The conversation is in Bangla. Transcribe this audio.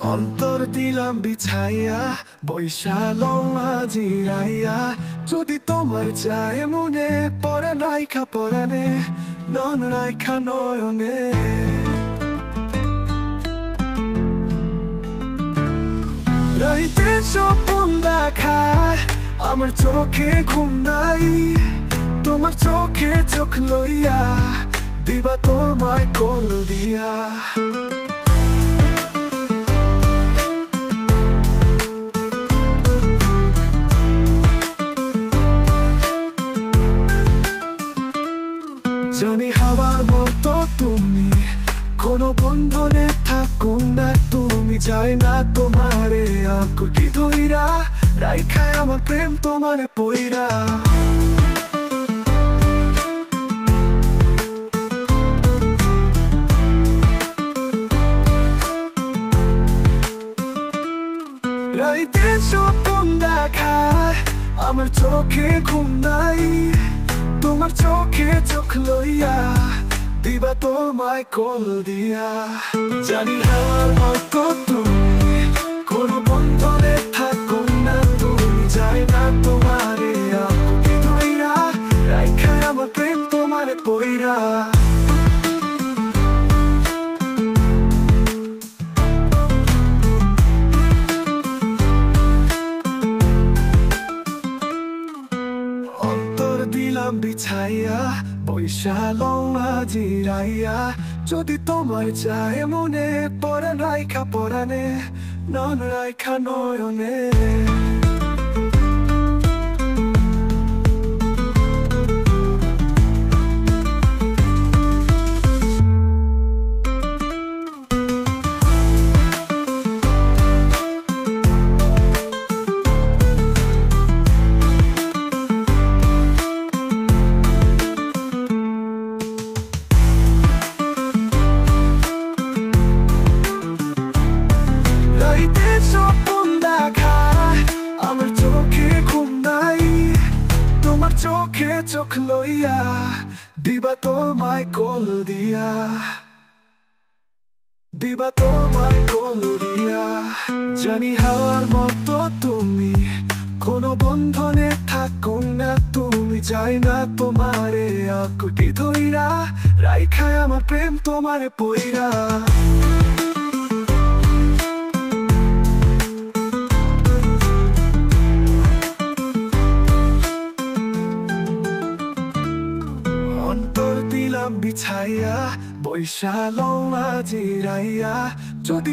অন্তর দিলাম বিছাইয়া বৈশা লওয়া জিরাইয়া যদি তোমার চায় মনে পরে রাইখা পরানে নন রাইখা নয়নে রাইতে স্বপ্ন দেখায় আমার চোখে ঘুম নাই তোমার চোখে চোখ লইয়া দিবা তোমায় কোল দিয়া জানি হাওয়ার মতো তুমি কোনো বন্ধনে থাকো না তুমি যায় না তোমারে আকুতি ধইরা রাইখায় আমার প্রেম তোমারে পইরা রাইতে স্বপ্ন দেখায় আমার চোখে ঘুম নাই তোমার চোখে চোখ লইয়া দিবা তোমায় কোল দিয়া জানি হাওয়ার মতো তুমি কোনো বন্ধনে থাকো না তুমি যায় না তোমারে আকুতি ধইরা রাইখায় আমার প্রেম তোমারে পইরা দিলাম বিছাইয়া বৈশা লওয়া জিরাইয়া যদি তোমার চায় মনে পরে রাইখা পরানে নন রাইখা নয়নে আমার চোখে ঘুম নাই তোমার চোখে চোখ লইয়া দিবা তোমায় কোল দিয়া দিবা তোমায় কোল দিয়া জানি হাওয়ার মতো তুমি কোনো বন্ধনে থাকো না তুমি যায় না তোমারে আকুতি ধইরা রাইখায় আমার প্রেম তোমারে পইরা বিছাইয়া বৈশা লওয়া জিরাইয়া যদি